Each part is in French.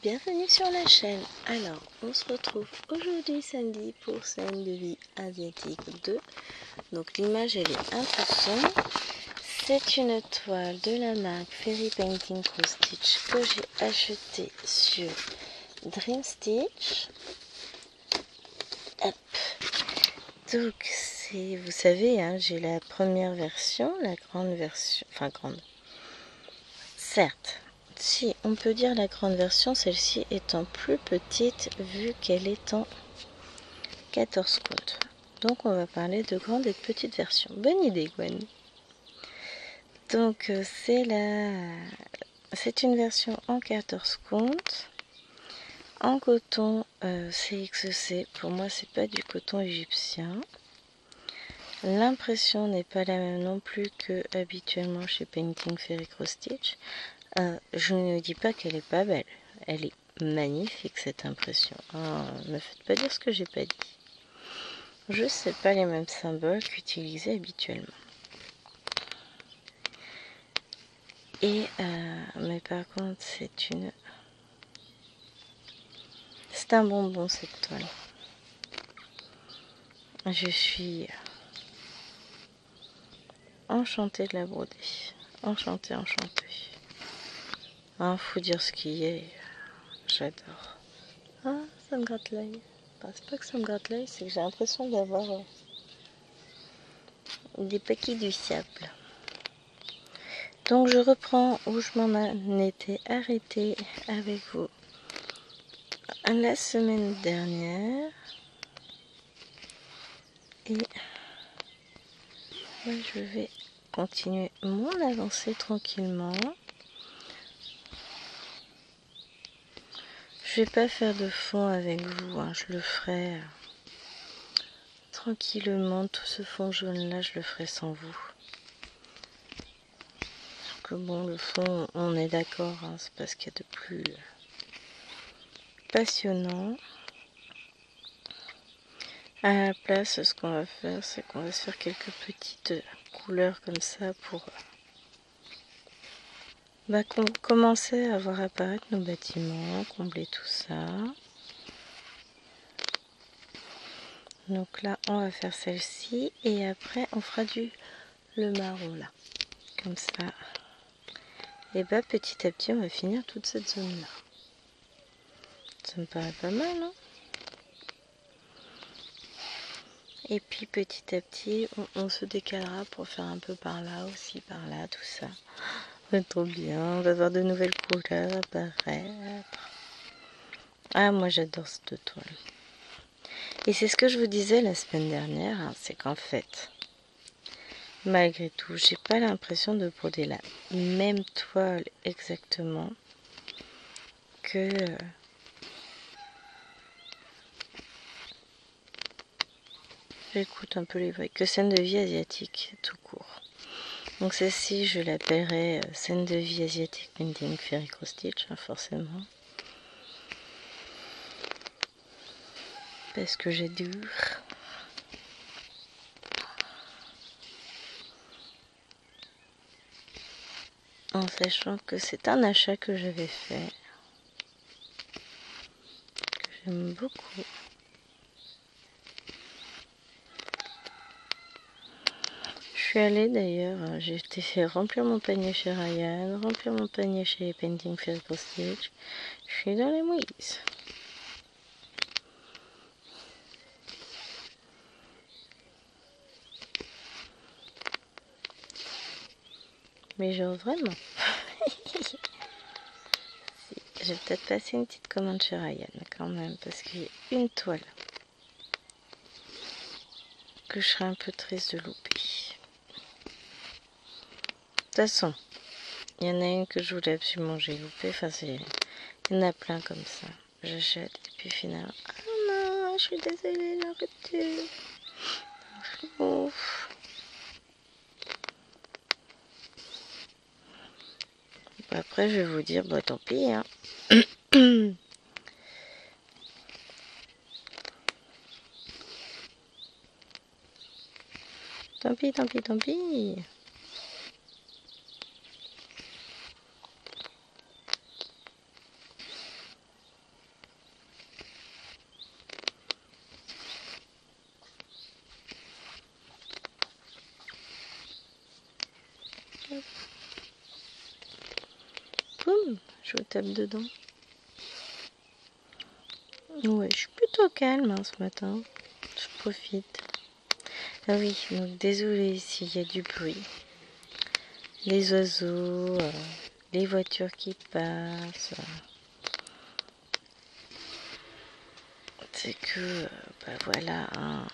bienvenue sur la chaîne. Alors, on se retrouve aujourd'hui samedi pour Scène de vie asiatique 2. Donc l'image elle est un peu sombre. C'est une toile de la marque Fairy Painting Cross Stitch que j'ai achetée sur Dream Stitch. Hop. Donc c'est, vous savez, hein, j'ai la première version, la grande version, enfin grande. Certes. Si, on peut dire la grande version, celle-ci étant plus petite vu qu'elle est en 14 comptes. Donc on va parler de grande et de petite version. Bonne idée Gwen. Donc c'est une version en 14 comptes, en coton CXC. Pour moi c'est pas du coton égyptien. L'impression n'est pas la même non plus que habituellement chez Painting Fairy Cross Stitch. Je ne dis pas qu'elle est pas belle, elle est magnifique cette impression. Ne me faites pas dire ce que j'ai pas dit. Je sais pas les mêmes symboles qu'utilisés habituellement. Et mais par contre c'est un bonbon cette toile. Je suis enchantée de la broder, enchantée. Faut dire ce qui est. J'adore. Ah, ça me gratte l'œil. Enfin, c'est pas que ça me gratte l'œil, c'est que j'ai l'impression d'avoir des paquets du sable. Donc je reprends où je m'en étais arrêtée avec vous la semaine dernière. Et moi, je vais continuer mon avancée tranquillement. Je vais pas faire de fond avec vous, hein. Je le ferai tranquillement. Tout ce fond jaune là, je le ferai sans vous. Parce que bon, le fond, on est d'accord, hein, c'est pas ce qu'il y a de plus passionnant. À la place, ce qu'on va faire, c'est qu'on va se faire quelques petites couleurs comme ça pour commencer à voir apparaître nos bâtiments, combler tout ça. Donc là, on va faire celle-ci et après, on fera le marron là, comme ça. Et bah petit à petit, on va finir toute cette zone-là. Ça me paraît pas mal, hein? Et puis petit à petit, on se décalera pour faire un peu par là aussi, par là, tout ça. C'est trop bien, on va voir de nouvelles couleurs apparaître. Ah, moi j'adore cette toile. Et c'est ce que je vous disais la semaine dernière, hein, c'est qu'en fait, malgré tout, j'ai pas l'impression de broder la même toile exactement que j'écoute un peu les voix, que Scène de vie asiatique tout court. Donc celle-ci, je l'appellerai Scène de vie asiatique Painting Fairy Cross Stitch, hein, forcément. Parce que j'ai dur. En sachant que c'est un achat que j'avais fait, que j'aime beaucoup. Je suis allée d'ailleurs, j'ai été fait remplir mon panier chez Ryan, remplir mon panier chez Painting Fairy Cross Stitch. Je suis dans les mouilles. Mais genre vraiment. Je vais peut-être passer une petite commande chez Ryan quand même, parce qu'il y a une toile que je serais un peu triste de louper. De toute façon, il y en a une que je voulais absolument, j'ai loupé. Enfin, il y en a plein comme ça. J'achète et puis finalement, ah non, je suis désolée, la rupture. Ouf. Après, je vais vous dire, bah tant pis, hein. Tant pis, tant pis, tant pis. Boum, je vous tape dedans. Ouais, je suis plutôt calme hein, ce matin. Je profite. Ah oui, donc désolé s'il y a du bruit. Les oiseaux, les voitures qui passent. C'est que, voilà, hein.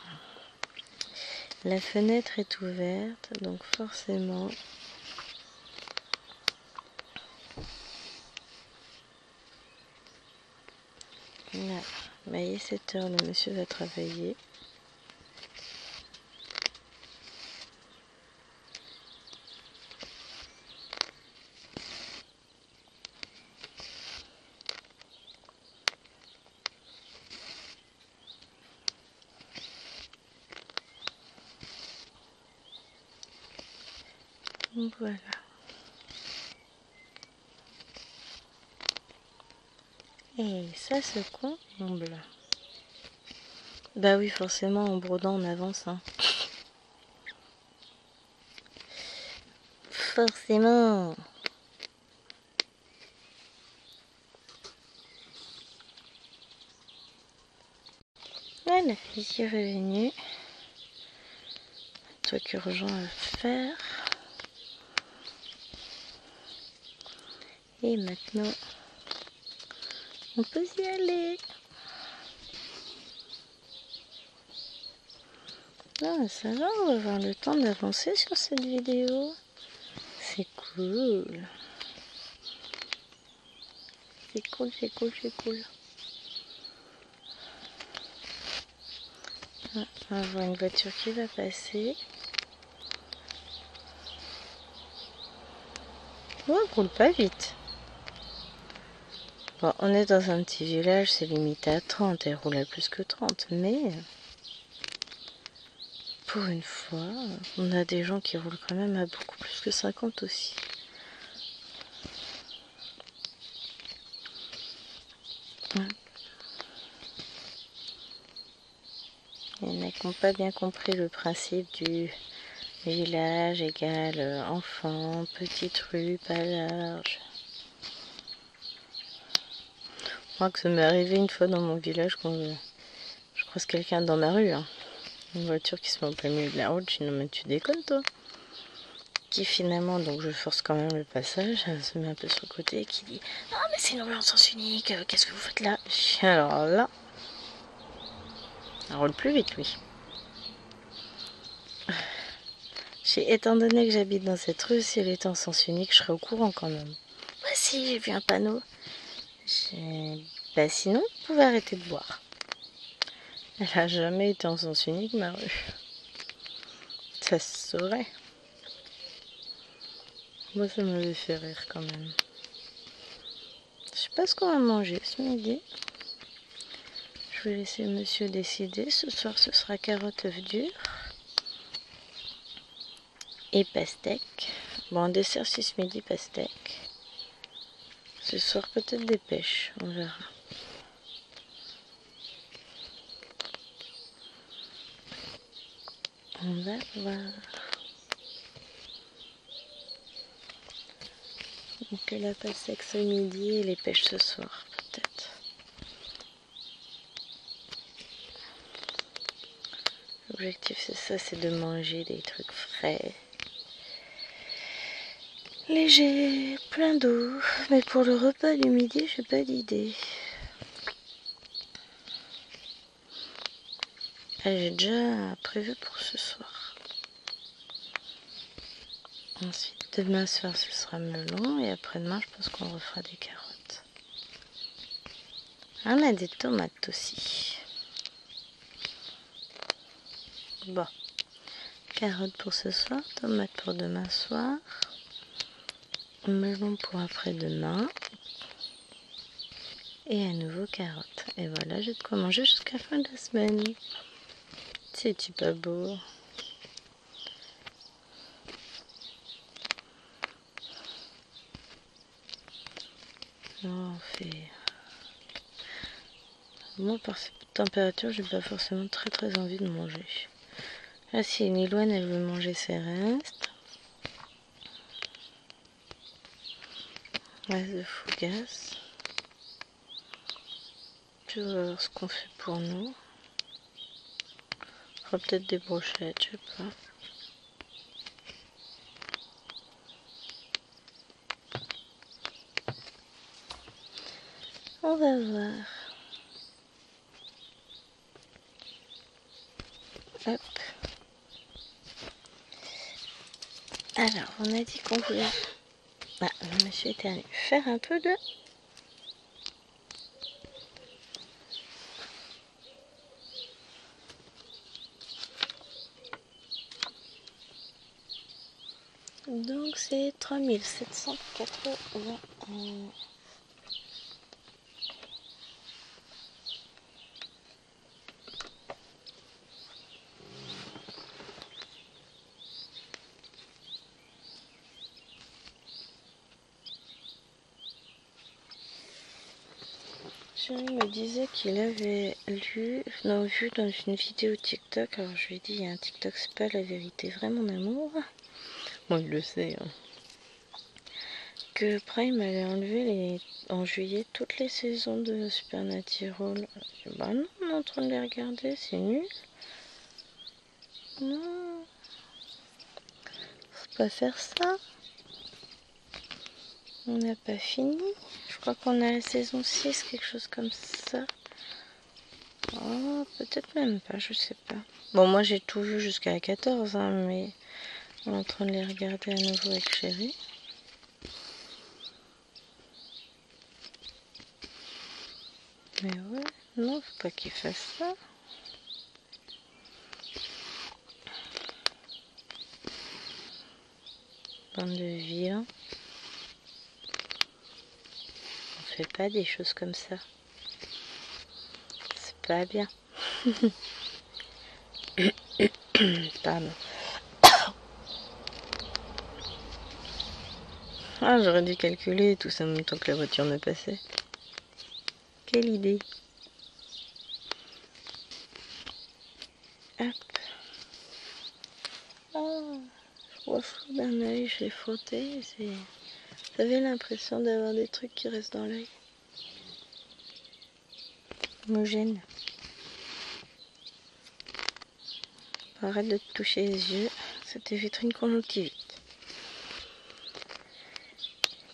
La fenêtre est ouverte, donc forcément... Là, bah, il est 7 heures, le monsieur va travailler. Donc voilà. Et ça se comble. Bah oui, forcément, en brodant, on avance. Hein. Forcément. Voilà, ici revenu. Un truc urgent à faire. Et maintenant, on peut y aller. Ah, ça va, on va avoir le temps d'avancer sur cette vidéo. C'est cool. C'est cool, c'est cool, c'est cool. Ah, on va voir une voiture qui va passer. Oh, elle roule pas vite. Bon, on est dans un petit village, c'est limité à 30. Elle roule à plus que 30, mais... Pour une fois, on a des gens qui roulent quand même à beaucoup plus que 50 aussi. Ouais. Il y en a qui n'ont pas bien compris le principe du village égale enfant, petite rue, pas large. Moi, que ça m'est arrivé une fois dans mon village quand je croise quelqu'un dans ma rue. Hein. Une voiture qui se met au plein milieu de la route, je dis non mais tu déconnes toi. Qui finalement, donc je force quand même le passage, elle se met un peu sur le côté et qui dit non mais c'est une rue en sens unique, qu'est-ce que vous faites là? Alors là, elle roule plus vite lui. Étant donné que j'habite dans cette rue, si elle était en sens unique, je serais au courant quand même. Moi si, j'ai vu un panneau. Bah sinon, vous pouvez arrêter de boire. Elle a jamais été en sens unique ma rue. Ça se saurait. Moi ça m'avait fait rire quand même. Je sais pas ce qu'on va manger ce midi. Je vais laisser monsieur décider. Ce soir ce sera carottes œufs durs. Et pastèque. Bon, en dessert si ce midi pastèque. Ce soir peut-être des pêches, on verra. On va voir. Donc la pastèque ce midi et les pêches ce soir peut-être. L'objectif c'est ça, c'est de manger des trucs frais. Léger, plein d'eau. Mais pour le repas du midi, j'ai pas d'idée. J'ai déjà prévu pour ce soir. Ensuite, demain soir, ce sera melon. Et après-demain, je pense qu'on refera des carottes. On a des tomates aussi. Bon. Carottes pour ce soir, tomates pour demain soir. Melon pour après-demain. Et à nouveau carottes. Et voilà, j'ai de quoi manger jusqu'à la fin de la semaine. C'est-tu pas beau? On fait... Moi, par cette température, j'ai pas forcément très envie de manger. Là, si Nilouane, elle veut manger ses restes. Reste de fougasse. Je vais voir ce qu'on fait pour nous. On fera peut-être des brochettes, je sais pas. On va voir. Hop. Alors, on a dit qu'on voulait... Ah, je me suis éternue. Faire un peu de... Donc, c'est 3780. Chérie me disait qu'il avait vu dans une vidéo TikTok, alors je lui ai dit, il y a un TikTok, c'est pas la vérité, vrai mon amour. Moi il le sait, hein. Que Prime allait enlever en juillet toutes les saisons de Supernatural. Bah non, on est en train de les regarder, c'est nul. Non, faut pas faire ça. On n'a pas fini. Je crois qu'on a la saison 6, quelque chose comme ça. Oh, peut-être même pas, je sais pas. Bon, moi j'ai tout vu jusqu'à la 14, hein, mais on est en train de les regarder à nouveau avec Chérie. Mais ouais, non, faut pas qu'il fasse ça. Bande de vilains. On fait pas des choses comme ça. C'est pas bien. Pardon. Ah, j'aurais dû calculer tout ça en même temps que la voiture me passait. Quelle idée. Hop. Ah, je vois flou d'un œil, je l'ai frotté. J'avais l'impression d'avoir des trucs qui restent dans l'œil. Me gêne. Arrête de te toucher les yeux. C'était vitrine conjonctivite.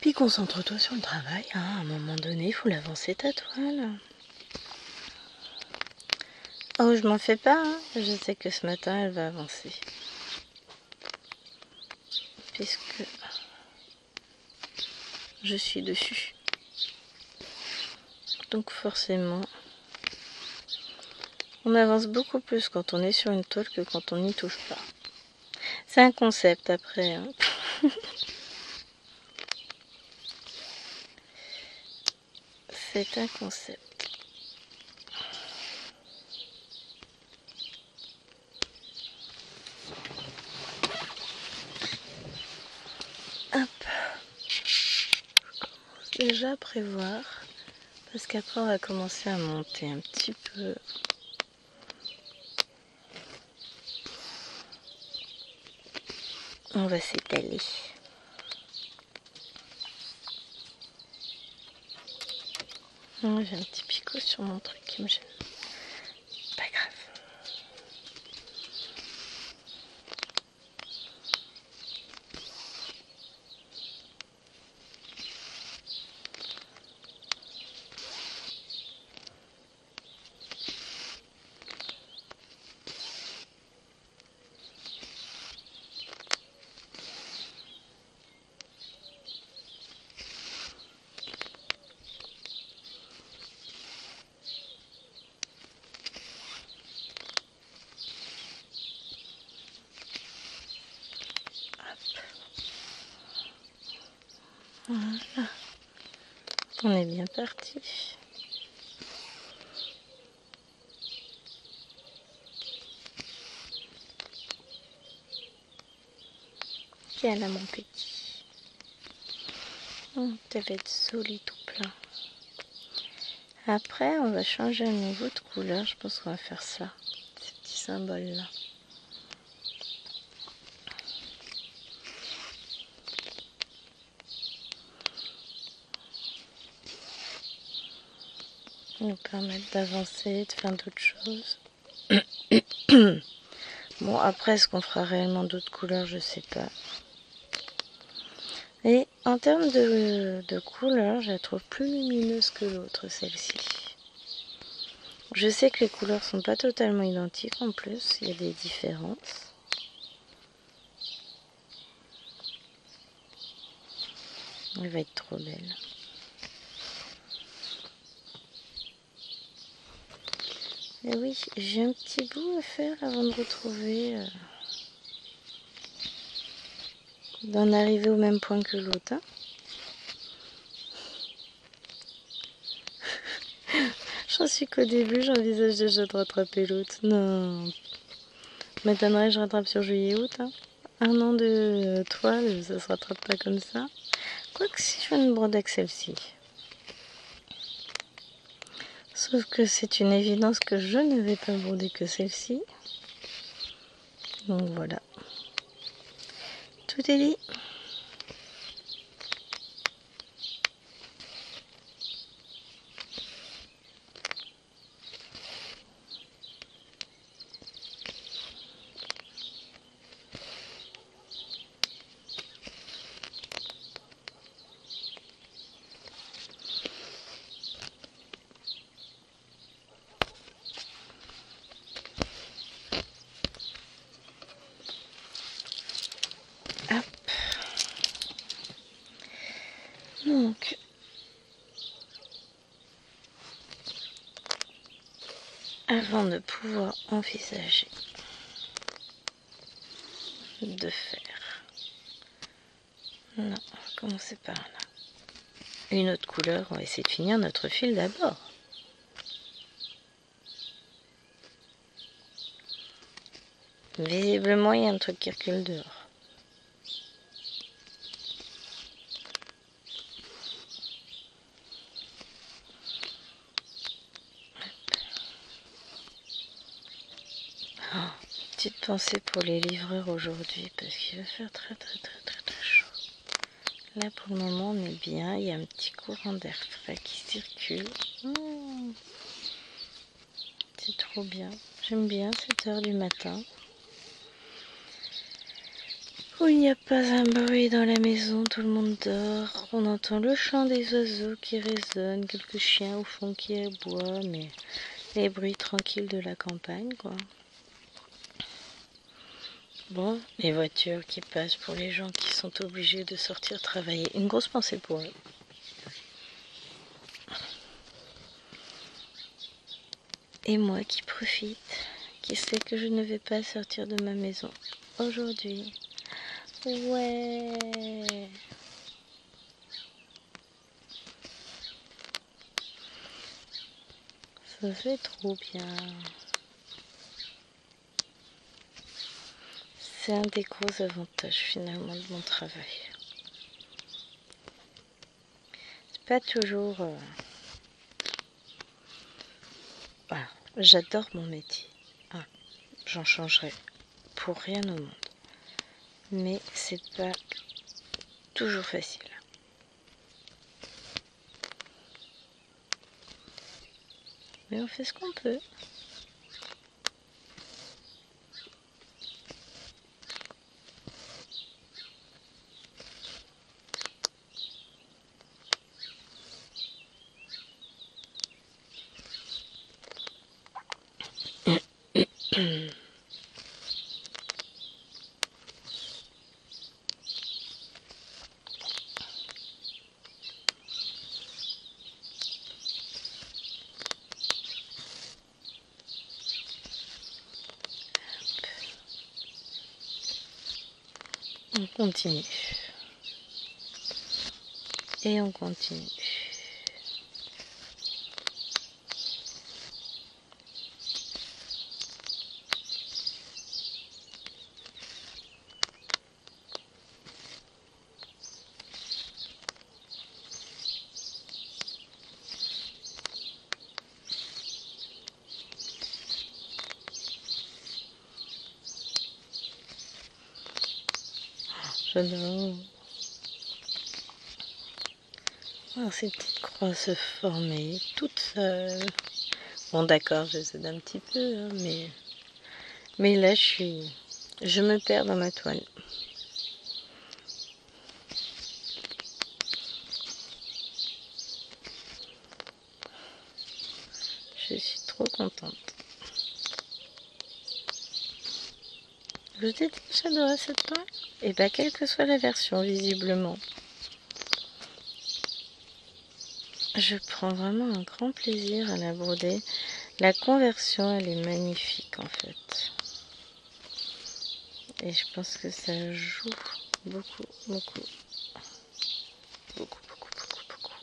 Puis concentre-toi sur le travail. Hein. À un moment donné, il faut l'avancer ta toile. Oh, je m'en fais pas. Hein. Je sais que ce matin, elle va avancer. Puisque je suis dessus. Donc forcément, on avance beaucoup plus quand on est sur une toile que quand on n'y touche pas. C'est un concept après. Hein. C'est un concept. Hop. Je commence déjà à prévoir. Parce qu'après, on va commencer à monter un petit peu. On va s'étaler. Oh, j'ai un petit picot sur mon truc qui me gêne. Pas grave. Voilà. On est bien parti. Tiens là mon petit. Ça va être solide tout plein. Après on va changer à nouveau de couleur. Je pense qu'on va faire ça. Ces petits symboles là. nous permettre d'avancer, de faire d'autres choses. Bon, après, est-ce qu'on fera réellement d'autres couleurs? Je sais pas. Et en termes de couleurs, je la trouve plus lumineuse que l'autre, celle-ci. Je sais que les couleurs sont pas totalement identiques en plus, il y a des différences. Elle va être trop belle. Et oui, j'ai un petit bout à faire avant de retrouver... d'en arriver au même point que l'autre. Hein. J'en suis qu'au début, j'envisage déjà de rattraper l'autre. Non, m'étonnerait que je rattrape sur juillet-août. Hein. Un an de toile, ça se rattrape pas comme ça. Quoique si je fais une brode avec celle-ci. Sauf que c'est une évidence que je ne vais pas broder que celle-ci. Donc voilà. Tout est dit. Hop. Donc, avant de pouvoir envisager de faire... Non, on va commencer par là. Une autre couleur, on va essayer de finir notre fil d'abord. Visiblement, il y a un truc qui recule dehors. Oh, petite pensée pour les livreurs aujourd'hui, parce qu'il va faire très chaud. Là, pour le moment, on est bien. Il y a un petit courant d'air frais qui circule. C'est trop bien. J'aime bien cette heure du matin. Où il n'y a pas un bruit dans la maison, tout le monde dort. On entend le chant des oiseaux qui résonnent, quelques chiens au fond qui aboient, mais les bruits tranquilles de la campagne, quoi. Bon, les voitures qui passent pour les gens qui sont obligés de sortir travailler. Une grosse pensée pour eux. Et moi qui profite, qui sais que je ne vais pas sortir de ma maison aujourd'hui. Ouais. Ça fait trop bien. C'est un des gros avantages finalement de mon travail. C'est pas toujours... Voilà. J'adore mon métier. Ah, j'en changerai pour rien au monde. Mais c'est pas toujours facile. Mais on fait ce qu'on peut. On continue. Et on continue. J'adore. Alors, ces petites croix se formaient toutes seules. Bon d'accord, j'essaie d'un petit peu, hein, mais là je me perds dans ma toile. Je suis trop contente. Vous dites que j'adorais cette toile? Et bien quelle que soit la version visiblement. Je prends vraiment un grand plaisir à la broder. La conversion, elle est magnifique en fait. Et je pense que ça joue beaucoup, beaucoup. Beaucoup, beaucoup, beaucoup, beaucoup.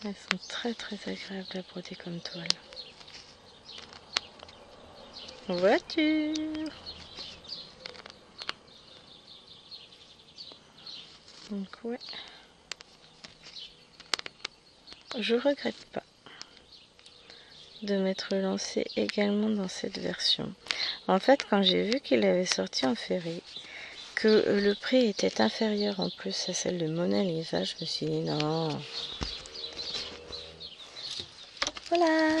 Elles sont très, très agréables à broder comme toile. Voiture! Donc ouais. Je regrette pas de m'être lancée également dans cette version. En fait, quand j'ai vu qu'il avait sorti en ferré, que le prix était inférieur en plus à celle de Mona Lisa, je me suis dit non. Voilà.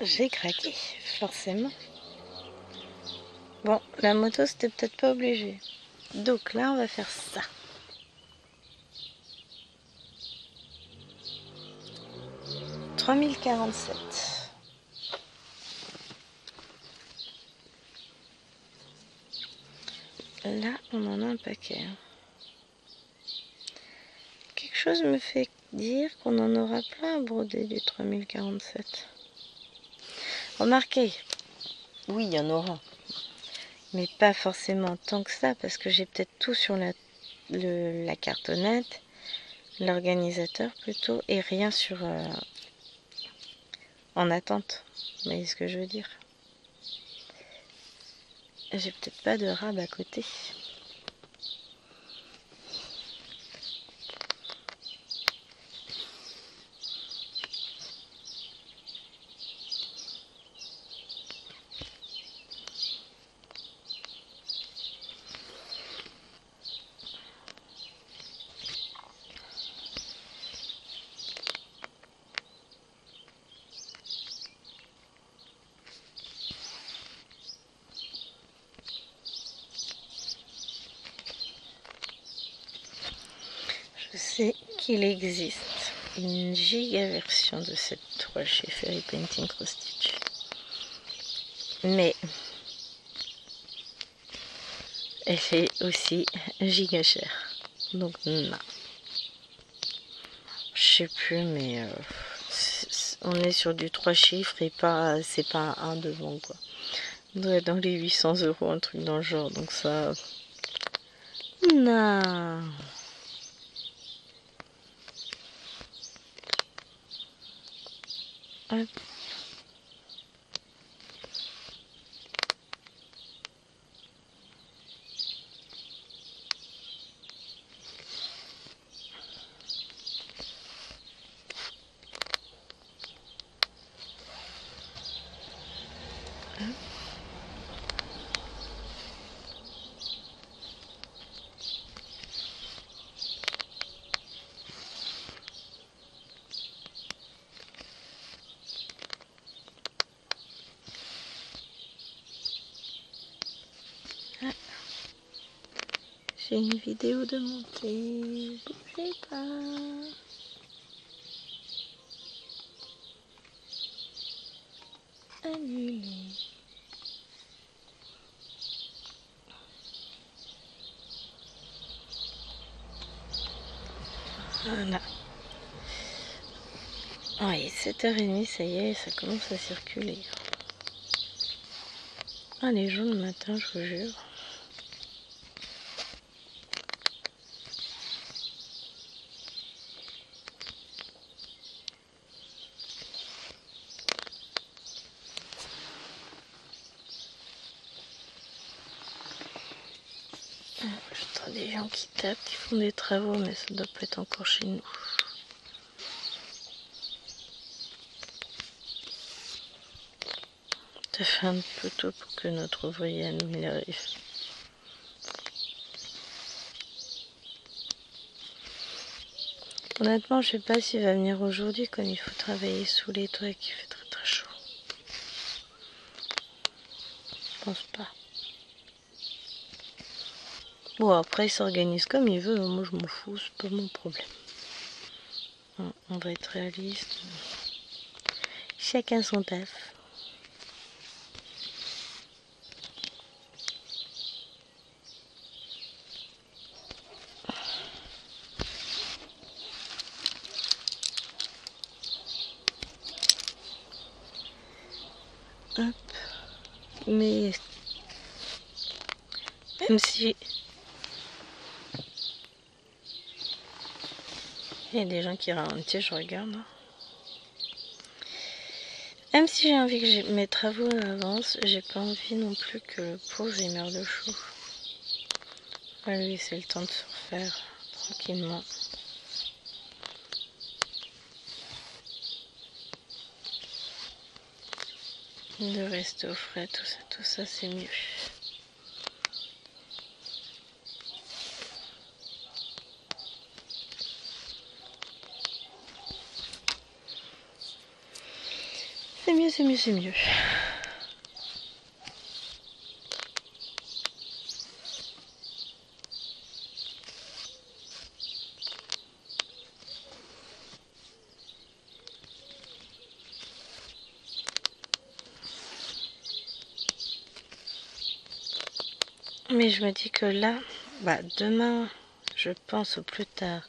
J'ai craqué, forcément. Bon, la moto c'était peut-être pas obligé. Donc là on va faire ça. « 3047 ». Là, on en a un paquet. Quelque chose me fait dire qu'on en aura plein à broder du 3047. Remarquez, oui, il y en aura. Mais pas forcément tant que ça, parce que j'ai peut-être tout sur la cartonnette, l'organisateur plutôt, et rien sur en attente. Vous voyez ce que je veux dire? J'ai peut-être pas de rab à côté. Je sais qu'il existe une giga version de cette toile chez Fairy Painting Cross Stitch. Mais elle est aussi giga chère. Donc non. Je sais plus, mais on est sur du 3 chiffres et pas, c'est pas un devant quoi. On doit être dans les 800 €, un truc dans le genre. Donc ça, non. Hop. J'ai une vidéo de montée. Bougez pas. Annulé. Voilà. Oui, 7h30, ça y est, ça commence à circuler. Ah, les gens le matin, je vous jure. J'entends des gens qui tapent, qui font des travaux, mais ça doit pas être encore chez nous. tout à fait un peu tôt pour que notre ouvrier nous arrive. Honnêtement, je sais pas s'il va venir aujourd'hui comme il faut travailler sous les toits et qu'il fait très très chaud. Je pense pas. Bon, après il s'organise comme il veut, moi je m'en fous, c'est pas mon problème. On va être réaliste. Chacun son taf. Hop. Mais même si il y a des gens qui ralentissent, je regarde. Même si j'ai envie que mes travaux avancent, j'ai pas envie non plus que le pauvre il meure de chaud. On va lui laisser le temps de se refaire tranquillement. De rester au frais, tout ça c'est mieux. C'est mieux, c'est mieux, c'est mieux. Mais je me dis que là, demain, je pense au plus tard.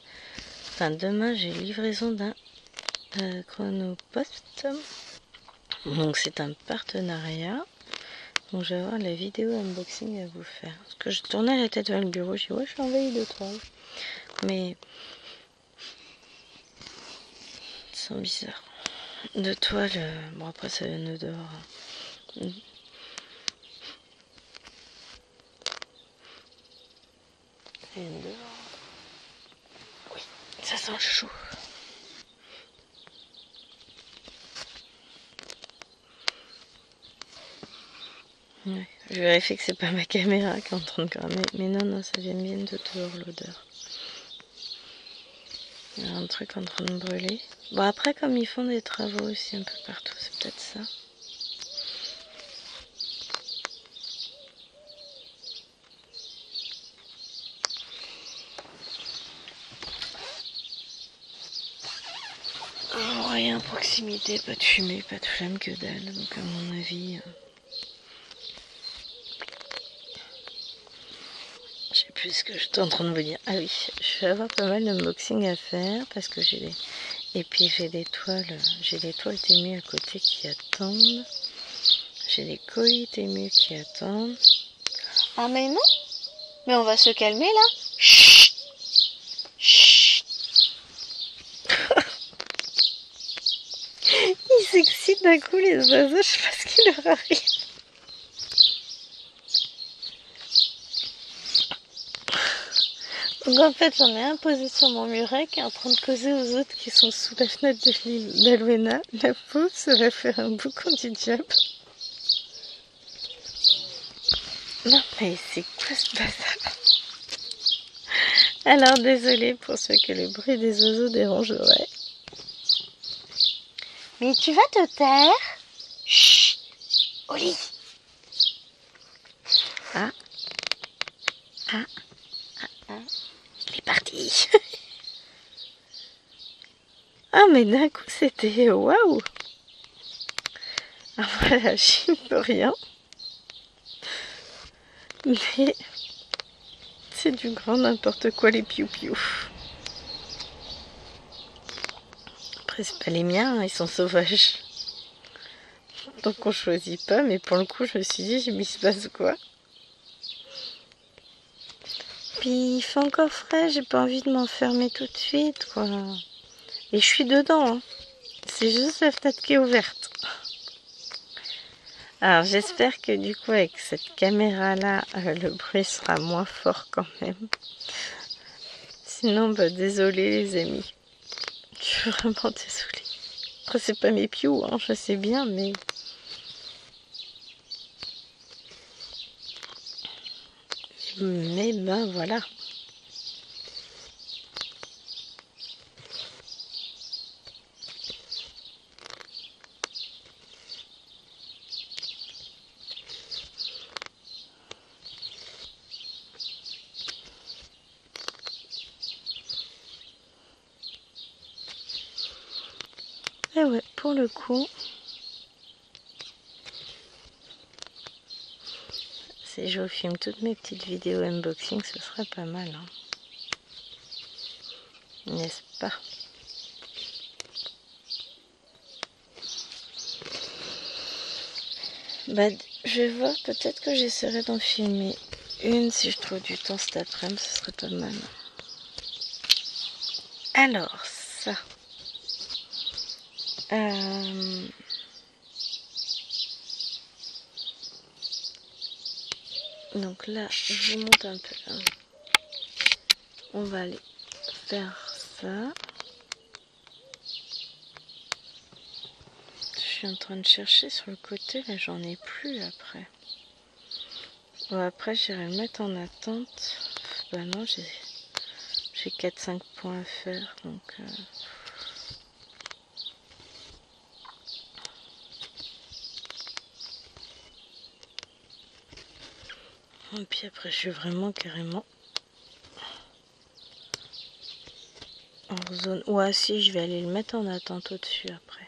Enfin, demain, j'ai livraison d'un Chronopost. Donc, c'est un partenariat. Donc, je vais avoir la vidéo unboxing à vous faire. Parce que je tournais la tête vers le bureau. Je dis, ouais, je suis envahie de toile. Mais, ça sent bizarre. De toile, bon, après, ça vient de dehors. Oui, ça sent chaud. Ouais, je vérifie que c'est pas ma caméra qui est en train de cramer. Mais non, ça vient bien de dehors l'odeur. Il y a un truc en train de brûler. Bon, après, comme ils font des travaux aussi un peu partout, c'est peut-être ça. Rien à proximité, pas de fumée, pas de flamme, que dalle. Donc à mon avis, je sais plus ce que j'étais en train de vous dire. Ah oui, je vais avoir pas mal d'unboxing à faire parce que j'ai des... Et puis j'ai des toiles Temu à côté qui attendent. J'ai des colis Temu qui attendent. Ah mais non, mais on va se calmer là. Chut. Chut. Ils s'excitent d'un coup les oiseaux, je sais pas ce qui leur arrive. Donc en fait j'en ai un posé sur mon muret qui est en train de causer aux autres qui sont sous la fenêtre d'Alwena. La pauvre se va faire un boucan du diable. Non mais c'est quoi ce bazar? Alors désolée pour ceux que le bruit des oiseaux dérangerait. Mais tu vas te taire? Chut, au lit. Ah. Il est parti. Ah mais d'un coup c'était waouh. Ah voilà, j'y peux rien. Mais c'est du grand n'importe quoi les piou-piou. Après c'est pas les miens, hein, ils sont sauvages. Donc on choisit pas, mais pour le coup je me suis dit, il se passe quoi? Puis il fait encore frais, j'ai pas envie de m'enfermer tout de suite quoi. Et je suis dedans, hein. C'est juste la fenêtre qui est ouverte. Alors j'espère que du coup avec cette caméra là, le bruit sera moins fort quand même. Sinon désolé les amis. Je suis vraiment désolée. Après c'est pas mes pious, hein, je sais bien, mais Mais ben voilà. Et ouais, pour le coup, si je filme toutes mes petites vidéos unboxing, ce serait pas mal, hein. N'est-ce pas? Bah, je vais voir, peut-être que j'essaierai d'en filmer une si je trouve du temps cet après-midi, ce serait pas mal. Alors, ça. Donc là, je vous montre un peu. On va aller faire ça. Je suis en train de chercher sur le côté, là j'en ai plus après. Bon, après j'irai le mettre en attente. Bah non, j'ai 4-5 points à faire, donc... Et puis après je suis vraiment carrément en zone... Ouais si, je vais aller le mettre en attente au-dessus après.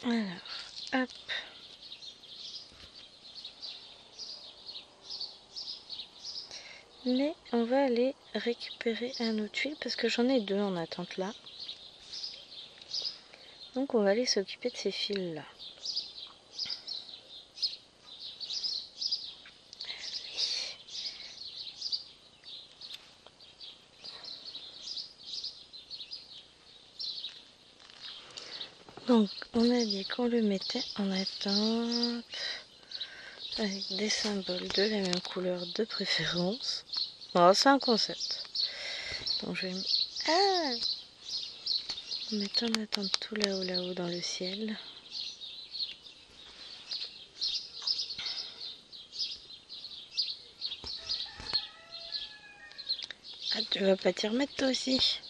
Alors, hop. Mais on va aller récupérer un autre tuile parce que j'en ai deux en attente là. Donc on va aller s'occuper de ces fils là. Donc on a dit qu'on le mettait en attente avec des symboles de la même couleur de préférence. Oh, c'est un concept. Donc je vais mettre en attente tout là-haut dans le ciel. Ah, tu vas pas t'y remettre toi aussi?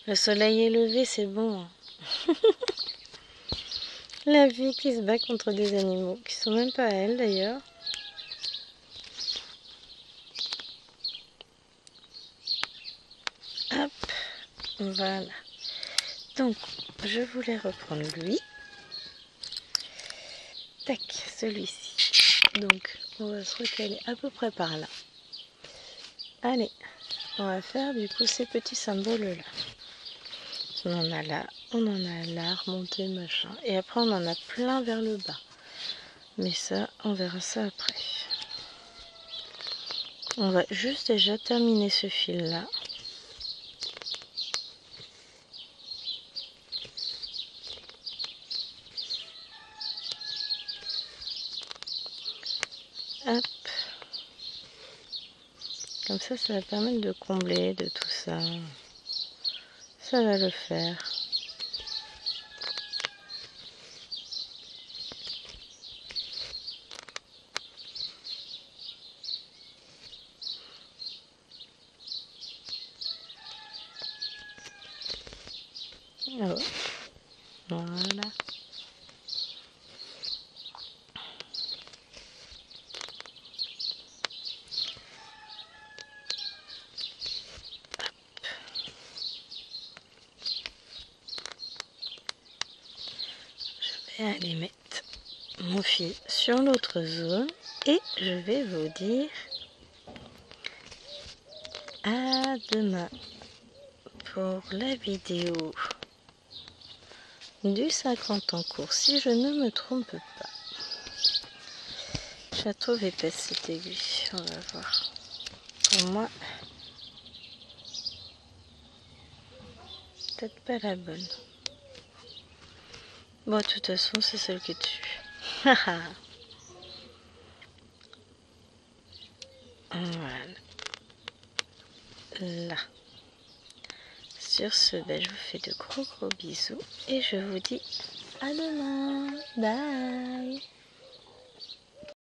Le soleil est levé, c'est bon. La vie qui se bat contre des animaux, qui sont même pas à elle d'ailleurs. Hop, voilà. Donc, je voulais reprendre lui. Tac, celui-ci. Donc, on va se recaler à peu près par là. Allez, on va faire du coup ces petits symboles là. On en a là, on en a là, remonté, machin. Et après, on en a plein vers le bas. Mais ça, on verra ça après. On va juste déjà terminer ce fil là. Hop. Comme ça va permettre de combler de tout ça. Ça va le faire. Oh. Voilà. Je vais aller mettre mon fil sur l'autre zone et je vais vous dire à demain pour la vidéo du 50 en cours, si je ne me trompe pas. la trouve épaisse cette aiguille, on va voir. Pour moi, peut-être pas la bonne. Bon, de toute façon, c'est celle qui est dessus. Voilà. Là. Sur ce, ben, je vous fais de gros bisous et je vous dis à demain. Bye.